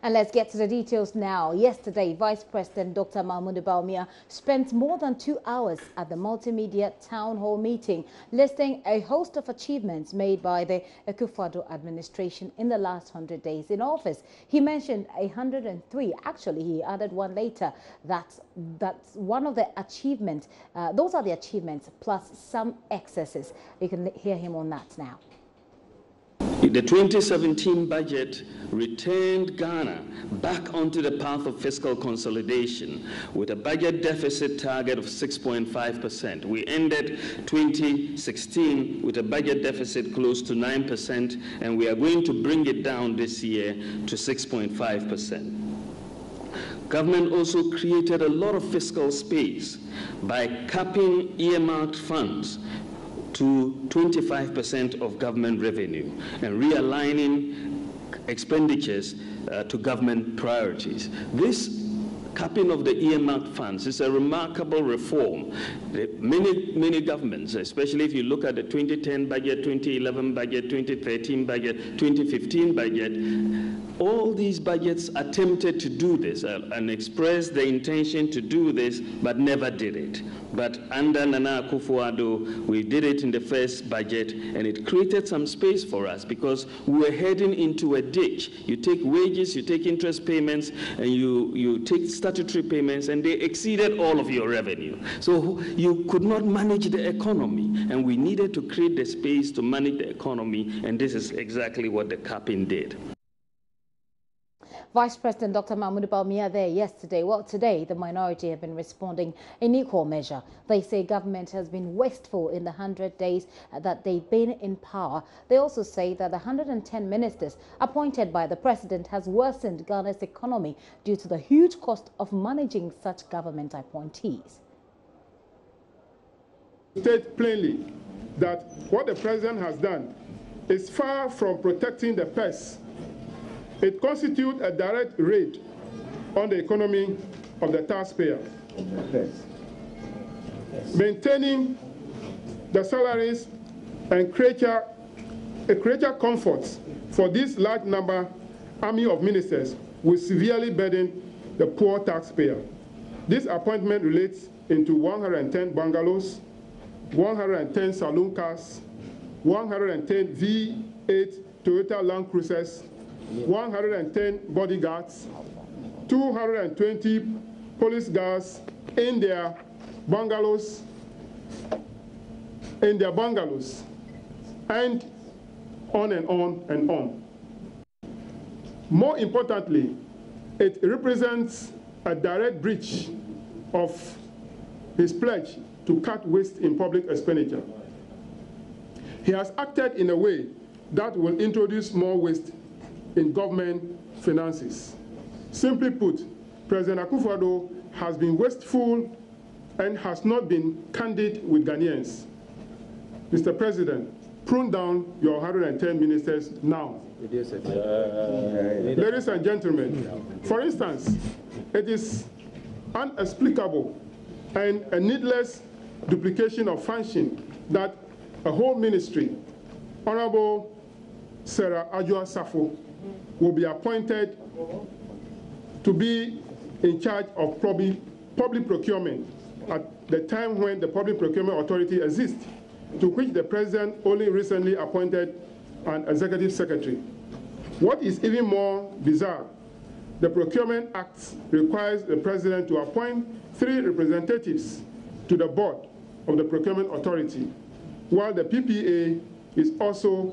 And let's get to the details now. Yesterday, Vice President Dr. Mahamudu Bawumia spent more than 2 hours at the multimedia town hall meeting, listing a host of achievements made by the Akufo-Addo administration in the last 100 days in office. He mentioned 103. Actually, he added one later. That's one of the achievements. Those are the achievements plus some excesses. You can hear him on that now. The 2017 budget returned Ghana back onto the path of fiscal consolidation with a budget deficit target of 6.5%. We ended 2016 with a budget deficit close to 9%, and we are going to bring it down this year to 6.5%. Government also created a lot of fiscal space by capping earmarked funds to 25% of government revenue and realigning expenditures to government priorities. This capping of the earmarked funds is a remarkable reform. Many governments, especially if you look at the 2010 budget, 2011 budget, 2013 budget, 2015 budget, all these budgets attempted to do this and expressed the intention to do this, but never did it. But under Nana Akufo-Addo, we did it in the first budget, and it created some space for us because we were heading into a ditch. You take wages, you take interest payments, and you take statutory payments, and they exceeded all of your revenue. So you could not manage the economy, and we needed to create the space to manage the economy, and this is exactly what the capping did. Vice President Dr. Mahamudu Bawumia there yesterday. Well, today, the minority have been responding in equal measure. They say government has been wasteful in the 100 days that they've been in power. They also say that the 110 ministers appointed by the president has worsened Ghana's economy due to the huge cost of managing such government appointees. State plainly that what the president has done is far from protecting the purse. It constitutes a direct raid on the economy of the taxpayer. Maintaining the salaries and creature comforts for this large army of ministers will severely burden the poor taxpayer. This appointment relates into 110 bungalows, 110 saloon cars, 110 V8 Toyota Land Cruisers, 110 bodyguards, 220 police guards in their bungalows, and on and on and on. More importantly, it represents a direct breach of his pledge to cut waste in public expenditure. He has acted in a way that will introduce more waste in government finances. Simply put, President Akufo-Addo has been wasteful and has not been candid with Ghanaians. Mr. President, prune down your 110 ministers now. Ladies and gentlemen, for instance, it is inexplicable and a needless duplication of function that a whole ministry, Honorable Sarah Adjoa Safo, will be appointed to be in charge of public procurement at the time when the Public Procurement Authority exists, to which the President only recently appointed an executive secretary. What is even more bizarre, the Procurement Act requires the President to appoint 3 representatives to the board of the Procurement Authority, while the PPA is also,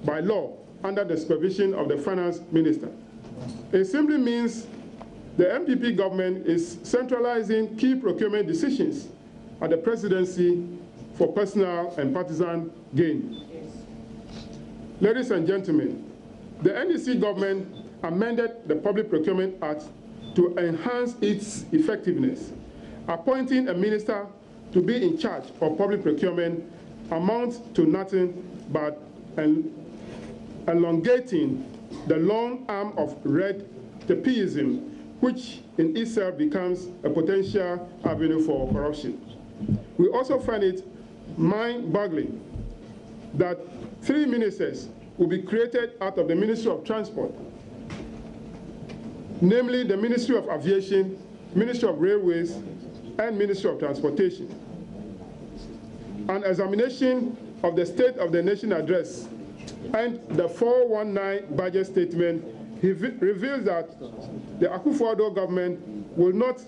by law, under the supervision of the finance minister. It simply means the NPP government is centralizing key procurement decisions at the presidency for personal and partisan gain. Ladies and gentlemen, the NDC government amended the Public Procurement Act to enhance its effectiveness. Appointing a minister to be in charge of public procurement amounts to nothing but elongating the long arm of red tapeism, which in itself becomes a potential avenue for corruption. We also find it mind-boggling that 3 ministers will be created out of the Ministry of Transport, namely the Ministry of Aviation, Ministry of Railways, and Ministry of Transportation. An examination of the State of the Nation Address and the 419 budget statement reveals that the Akufo-Addo government will not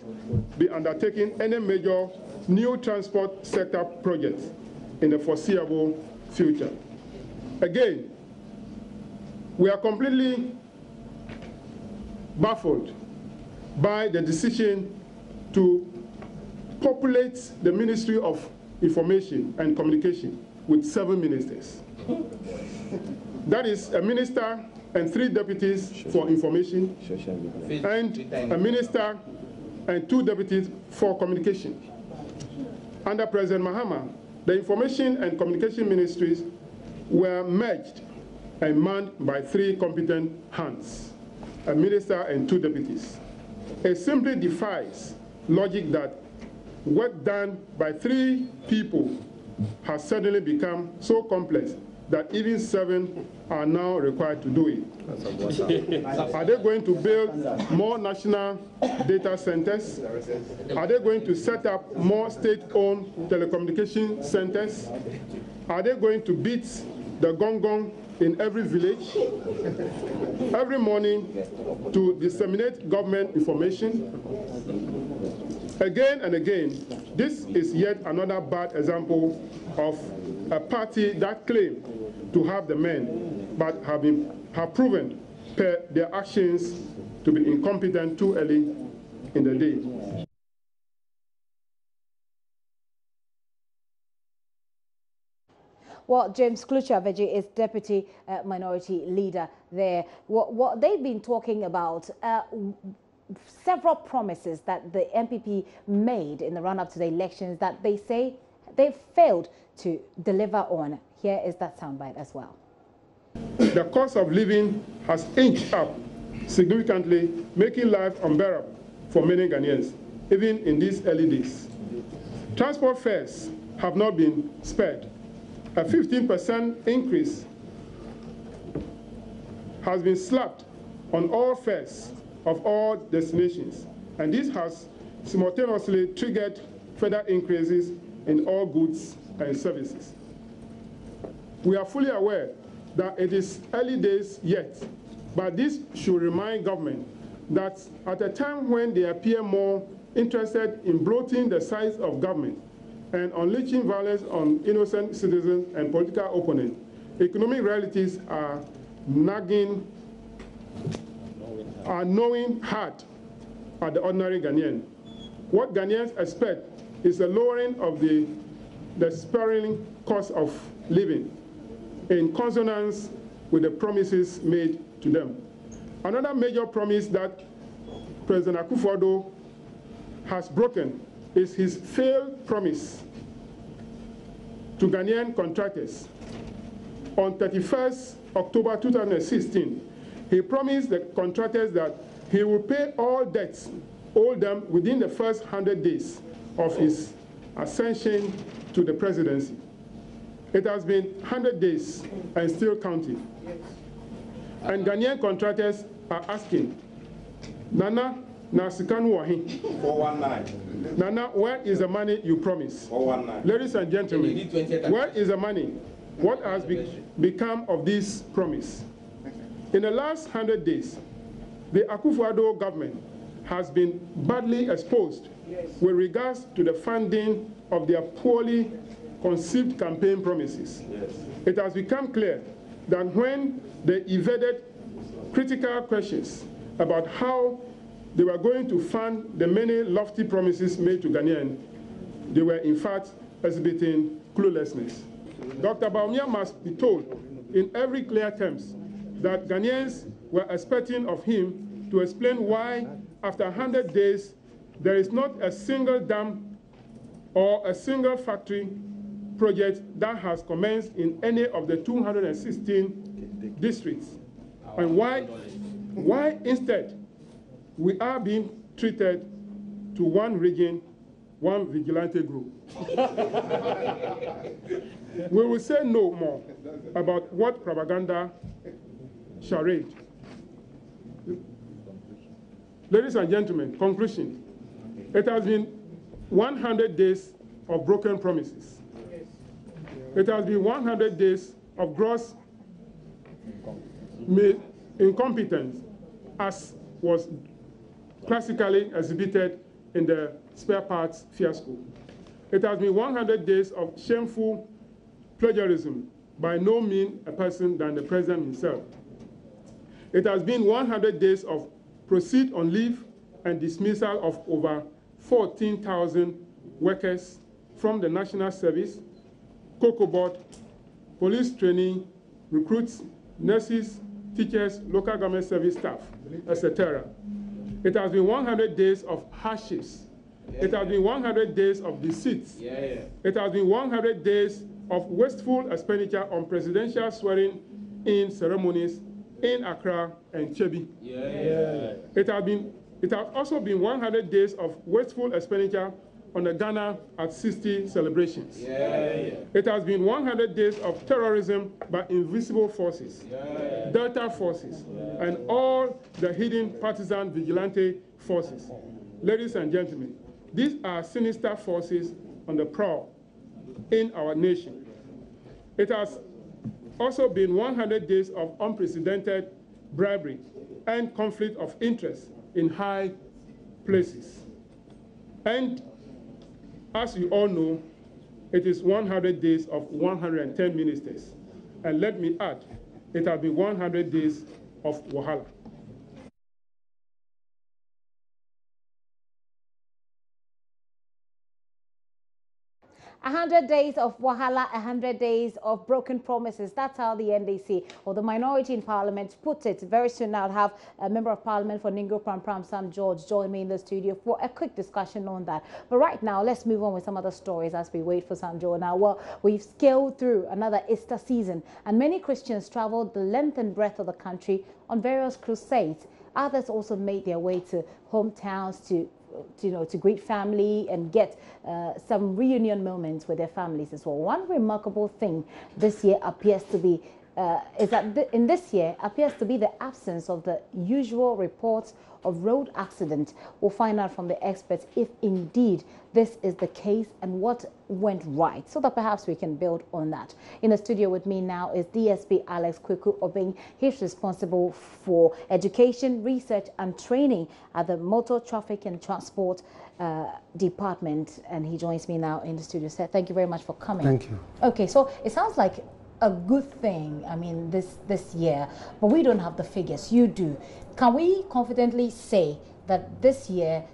be undertaking any major new transport sector projects in the foreseeable future. Again, we are completely baffled by the decision to populate the Ministry of Information and Communication with 7 ministers. That is a minister and 3 deputies for information, and a minister and 2 deputies for communication. Under President Mahama, the Information and Communication Ministries were merged and manned by 3 competent hands, a minister and 2 deputies. It simply defies logic that work done by 3 people has suddenly become so complex that even 7 are now required to do it. Are they going to build more national data centers? Are they going to set up more state-owned telecommunication centers? Are they going to beat the gong in every village every morning to disseminate government information? Again and again, this is yet another bad example of a party that claimed to have the men, but have proven per their actions to be incompetent too early in the day. Well, James Kluchaveji is Deputy Minority Leader there. What they've been talking about, several promises that the NPP made in the run-up to the elections that they say they failed to deliver on. Here is that soundbite as well. The cost of living has inched up significantly, making life unbearable for many Ghanaians, even in these early days. Transport fares have not been spared. A 15% increase has been slapped on all fares of all destinations, and this has simultaneously triggered further increases in all goods and services. We are fully aware that it is early days yet, but this should remind government that at a time when they appear more interested in bloating the size of government and unleashing violence on innocent citizens and political opponents, economic realities are gnawing hard at the ordinary Ghanaian. What Ghanaians expect is a lowering of the spiraling cost of living in consonance with the promises made to them. Another major promise that President Akufo-Addo has broken is his failed promise to Ghanaian contractors. On 31st October 2016, he promised the contractors that he will pay all debts owed them within the first 100 days of his ascension to the presidency. It has been 100 days and still counting. And Ghanaian contractors are asking, Nana, Nasikanu Wahi. 419. Nana, where is the money you promised? 419. Ladies and gentlemen, where is the money? What has become of this promise? In the last 100 days, the Akufo-Addo government has been badly exposed with regards to the funding of their poorly conceived campaign promises. It has become clear that when they evaded critical questions about how they were going to fund the many lofty promises made to Ghanaians, they were in fact exhibiting cluelessness. Dr. Bawumia must be told in every clear terms that Ghanaians were expecting of him to explain why, after 100 days, there is not a single dam or a single factory project that has commenced in any of the 216 districts, and why instead we are being treated to one region, one vigilante group. We will say no more about what propaganda charade. Ladies and gentlemen, conclusion. It has been 100 days of broken promises. It has been 100 days of gross incompetence, as was classically exhibited in the spare parts fiasco. It has been 100 days of shameful plagiarism, by no mean a person than the president himself. It has been 100 days of proceed on leave and dismissal of over 14,000 workers from the National Service, Cocoa Board, police training, recruits, nurses, teachers, local government service staff, etc. It has been 100 days of hardships. It has been 100 days of deceits. It has been 100 days of wasteful expenditure on presidential swearing-in ceremonies in Accra and Chebi. It has also been 100 days of wasteful expenditure on the Ghana at 60 celebrations. It has been 100 days of terrorism by invisible forces, Delta forces, and all the hidden partisan vigilante forces. Ladies and gentlemen, these are sinister forces on the prowl in our nation. It has also been 100 days of unprecedented bribery and conflict of interest in high places. And as you all know, it is 100 days of 110 ministers. And let me add, it has been 100 days of wahala. 100 days of wahala, 100 days of broken promises. That's how the NDC, or the minority in Parliament, put it. Very soon I'll have a Member of Parliament for Ningo Pram, Sam George, join me in the studio for a quick discussion on that. But right now, let's move on with some other stories as we wait for Sam George. Now, well, we've scaled through another Easter season, and many Christians traveled the length and breadth of the country on various crusades. Others also made their way to hometowns to greet family and get some reunion moments with their families as well. One remarkable thing this year appears to be is that in this year appears to be the absence of the usual reports of road accident. We'll find out from the experts if indeed this is the case and what went right, so that perhaps we can build on that. In the studio with me now is DSP Alex Kweku Obeng. He's responsible for education, research and training at the Motor Traffic and Transport Department, and he joins me now in the studio. So thank you very much for coming. Thank you. Okay, so it sounds like a good thing, I mean, this year, but we don't have the figures. You do. Can we confidently say that this year's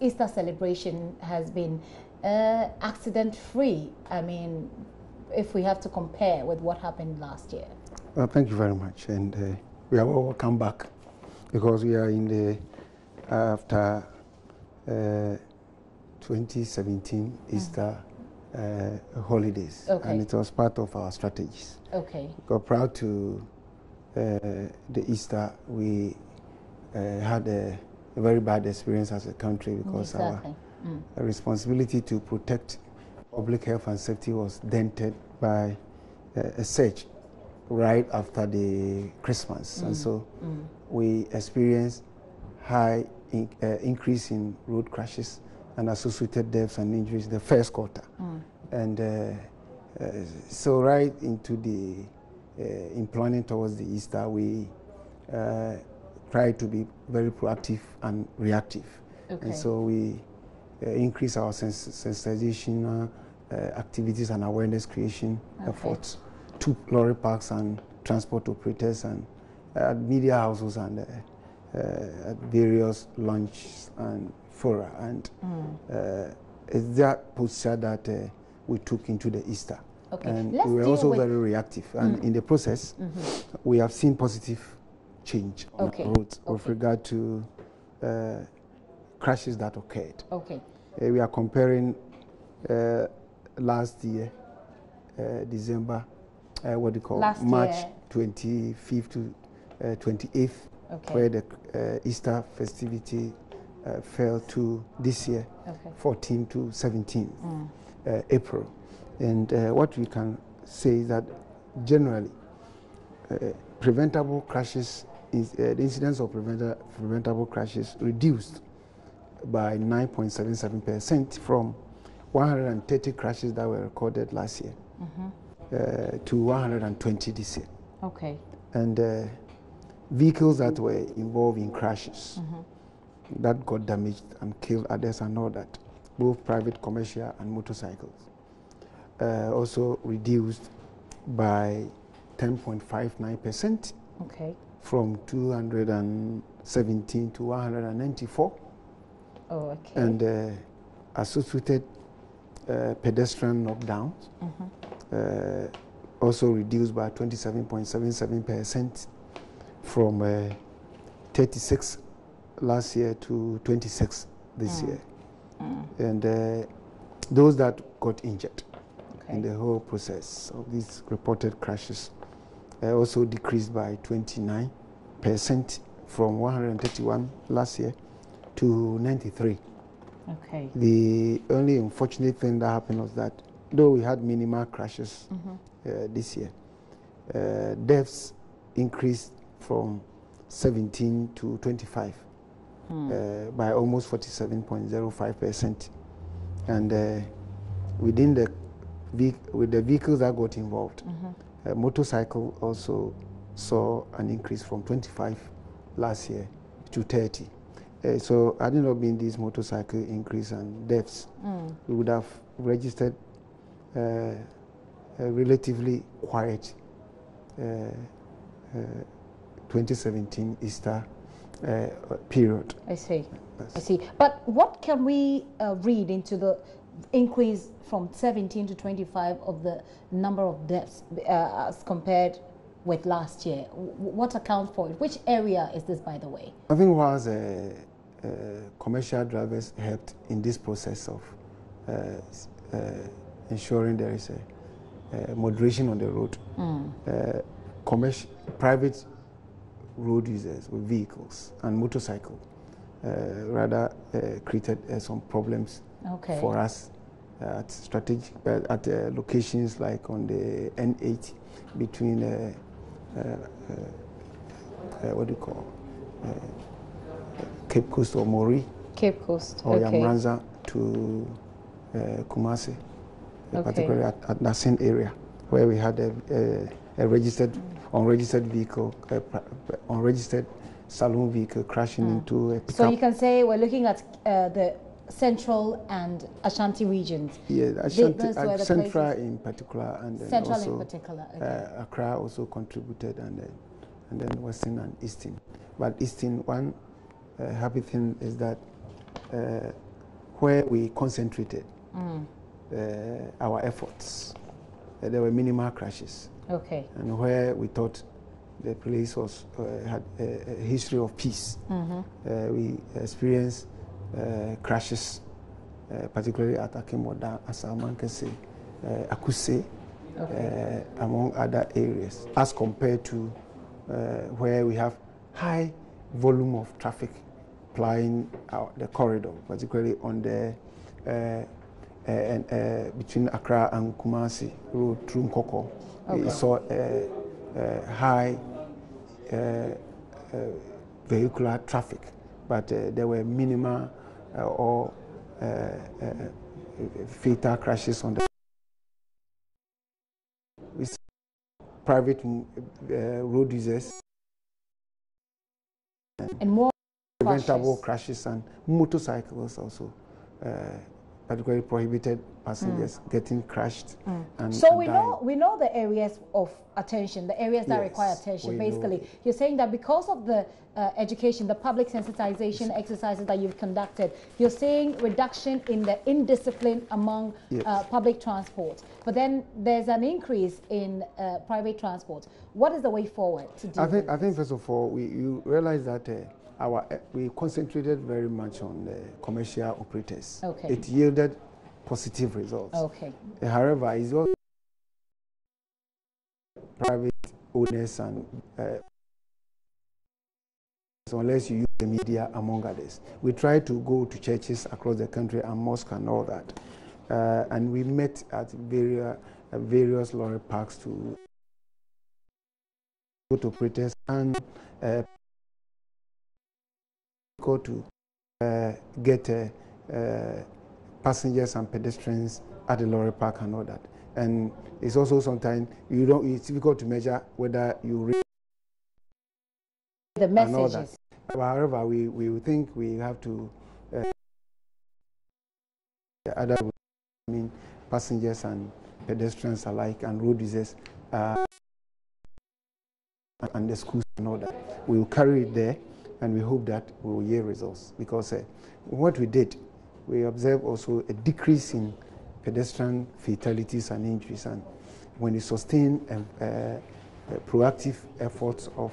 Easter celebration has been accident-free? I mean, if we have to compare with what happened last year. Well, thank you very much, and we have all come back because we are in the after 2017 Easter holidays, and it was part of our strategies. Okay. Because prior to the Easter, we had a very bad experience as a country because our responsibility to protect public health and safety was dented by a surge right after the Christmas, and so we experienced high increase in road crashes and associated deaths and injuries in the first quarter. And so right into the in planning towards the Easter, we try to be very proactive and reactive. Okay. And so we increase our sensitization activities and awareness creation efforts to lorry parks and transport operators and media houses and at various lunches and fora. And it's that posture that we took into the Easter. Okay. And we were also very reactive. And in the process, we have seen positive change on the roads with regard to crashes that occurred. Okay. We are comparing last year, December, what do you call March 25th to 28th, where the Easter festivity fell to this year, 14 to 17 April. And what we can say is that generally, preventable crashes the incidence of preventable crashes reduced by 9.77% from 130 crashes that were recorded last year to 120 this year. Okay. And vehicles that were involved in crashes that got damaged and killed others and all that, both private, commercial, and motorcycles, also reduced by 10.59%. Okay. From 217 to 194. Oh, okay. And associated pedestrian knockdowns also reduced by 27.77% from 36 last year to 26 this year. And those that got injured in the whole process of these reported crashes also decreased by 29% from 131 last year to 93. Okay. The only unfortunate thing that happened was that though we had minimal crashes this year, deaths increased from 17 to 25 by almost 47.05%. And within with the vehicles that got involved, motorcycle also saw an increase from 25 last year to 30. So had it not been this motorcycle increase and deaths, we would have registered a relatively quiet 2017 Easter period. I see. Yes. I see. But what can we read into the increase from 17 to 25 of the number of deaths as compared with last year? What accounts for it? Which area is this, by the way? I think was commercial drivers helped in this process of ensuring there is a moderation on the road. Private road users with vehicles and motorcycles rather created some problems for us at strategic at locations like on the N8 between what do you call Cape Coast or Mori, Cape Coast, or Yamranza to Kumasi, particularly at Nasin area, where we had a registered, unregistered vehicle, unregistered saloon vehicle crashing into a pickup. So you can say we're looking at the Central and Ashanti regions. Yeah, Central in particular, and then Central also in particular. Accra also contributed, and then Western and Eastern. But Eastern, one happy thing is that where we concentrated our efforts, there were minimal crashes. Okay. And where we thought the place was had a history of peace, we experienced crashes, particularly at Akemoda, Asamankese, Akuse, among other areas, as compared to where we have high volume of traffic plying the corridor, particularly on the between Accra and Kumasi road through Nkoko. We saw high vehicular traffic, but there were minimal or fatal crashes on the with private road users and more preventable crashes, and motorcycles also particularly prohibited passengers getting crashed. And so and we know the areas of attention, the areas that require attention. Basically, you're saying that because of the education, the public sensitization exercises that you've conducted, you're seeing reduction in the indiscipline among public transport. But then there's an increase in private transport. What is the way forward to do I think first of all, you realize that we concentrated very much on the commercial operators. It yielded positive results. However, it's also private owners and unless you use the media, among others. We try to go to churches across the country and mosques and all that. And we met at various lorry parks to operators and difficult to get passengers and pedestrians at the lorry park and all that. And it's also sometimes it's difficult to measure whether you read the messages. And all that. However, we think we have to other passengers and pedestrians alike and road users and the schools and all that. We will carry it there, and we hope that we will yield results, because what we did, we observed also a decrease in pedestrian fatalities and injuries, and when we sustain proactive efforts of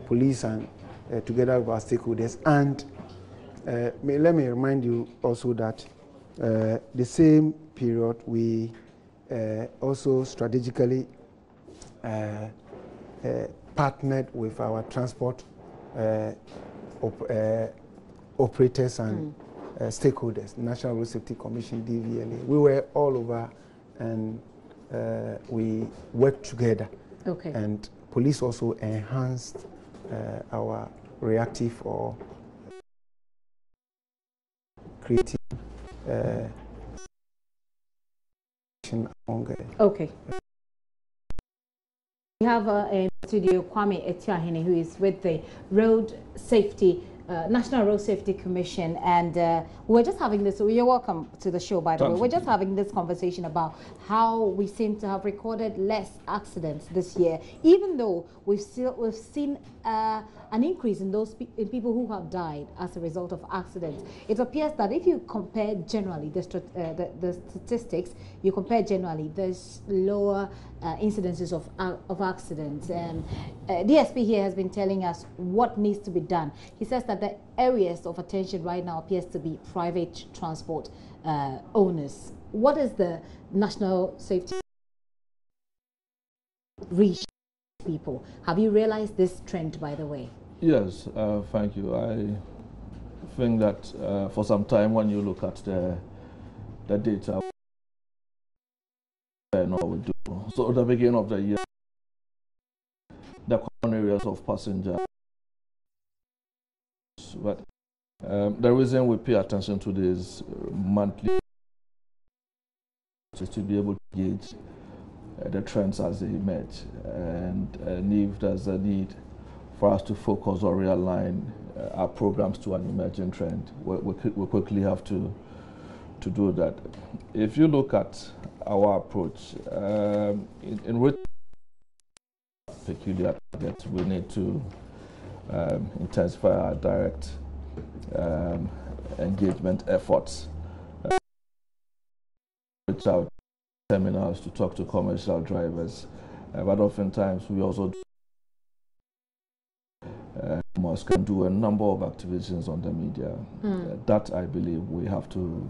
police and together with our stakeholders. And let me remind you also that the same period we also strategically partnered with our transport operators and stakeholders, National Road Safety Commission, DVLA. We were all over, and we worked together. Okay. And police also enhanced our reactive or creative okay. We have in studio Kwame Etiahene, who is with the Road Safety National Road Safety Commission, and we're just having this. You're welcome to the show, by the way. We're just having this conversation about how we seem to have recorded less accidents this year, even though we've seen an increase in in people who have died as a result of accidents. It appears that if you compare generally the statistics, you compare generally, there's lower incidences of accidents. DSP here has been telling us what needs to be done. He says that the areas of attention right now appears to be private transport owners. What is the national safety reach people? Have you realized this trend, by the way? Yes, thank you. I think that for some time, when you look at the data, we do. So at the beginning of the year, the common areas of passengers. But the reason we pay attention to this monthly is to be able to gauge the trends as they emerge, and if there's a need for us to focus or realign our programs to an emerging trend, we quickly have to do that. If you look at our approach, in which peculiar targets, we need to intensify our direct engagement efforts, reach out terminals to talk to commercial drivers, but oftentimes we also can do a number of activations on the media. That I believe we have to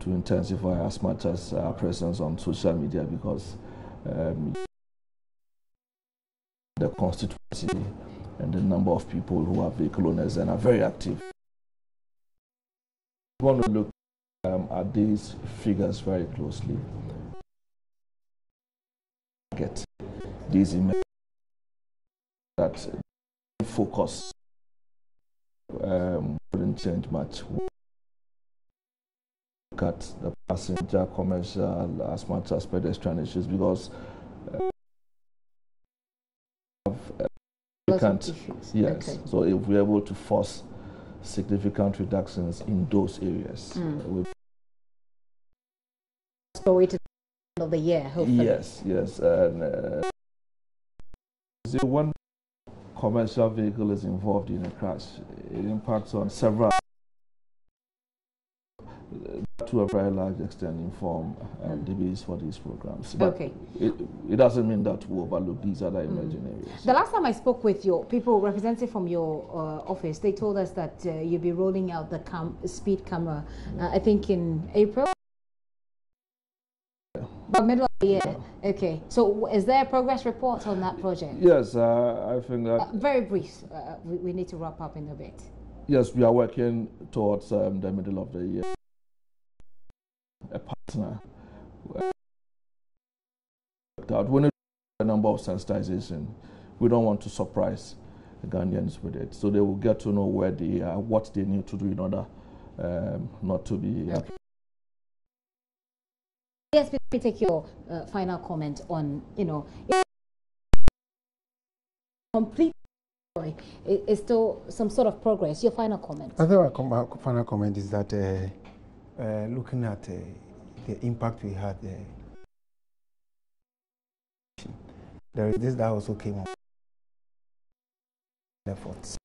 intensify as much as our presence on social media, because the constituency and the number of people who are vehicle owners and are very active. We want to look at these figures very closely. Get these images that focus wouldn't change much. Look at the passenger, commercial, as much as pedestrian issues, because we can't. Yes. Okay. So if we're able to force significant reductions in those areas, so wait till the end of the year, hopefully. Yes, yes. And one commercial vehicle is involved in a crash, it impacts on several, to a very large extent, inform the base for these programs. But okay. It doesn't mean that we overlook these other emerging areas. The last time I spoke with your people represented from your office, they told us that you'll be rolling out the speed camera, I think in April? About middle of the year. Okay. So is there a progress report on that project? Yes, I think that... very brief. We need to wrap up in a bit. Yes, we are working towards the middle of the year. A partner. We need a number of sensitization. We don't want to surprise Ghanaians with it. So they will get to know where they are, what they need to do in order not to be... Yes, let me take your final comment on, complete is still some sort of progress. Your final comment? I think my final comment is that looking at the impact we had, there is this that also came up efforts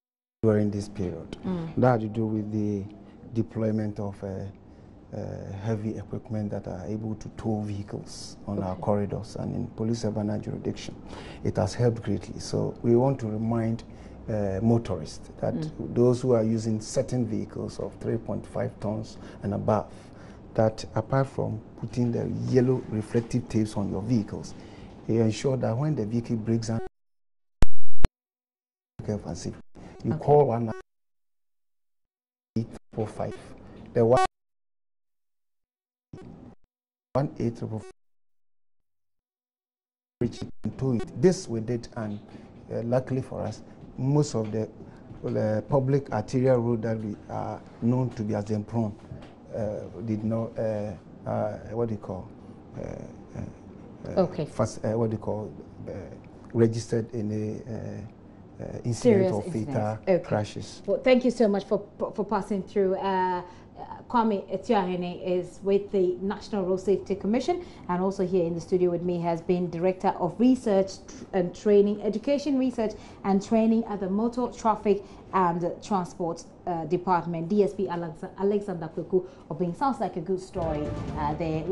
during this period. That had to do with the deployment of heavy equipment that are able to tow vehicles on our corridors and in police urban jurisdiction. It has helped greatly. So we want to remind motorists that those who are using certain vehicles of 3.5 tons and above, that apart from putting the yellow reflective tapes on your vehicles, you ensure that when the vehicle breaks down, you call 1-845. The 1-845 reach it and tow it. This we did, and luckily for us, most of the public arterial road that we are known to be accident prone did not registered any incident or fatal crashes. Well, thank you so much for passing through. Kwame Etiahene is with the National Road Safety Commission, and also here in the studio with me has been Director of Research and Training, Education Research and Training at the Motor Traffic and Transport Department, DSP Alexander Kweku. Sounds like a good story there.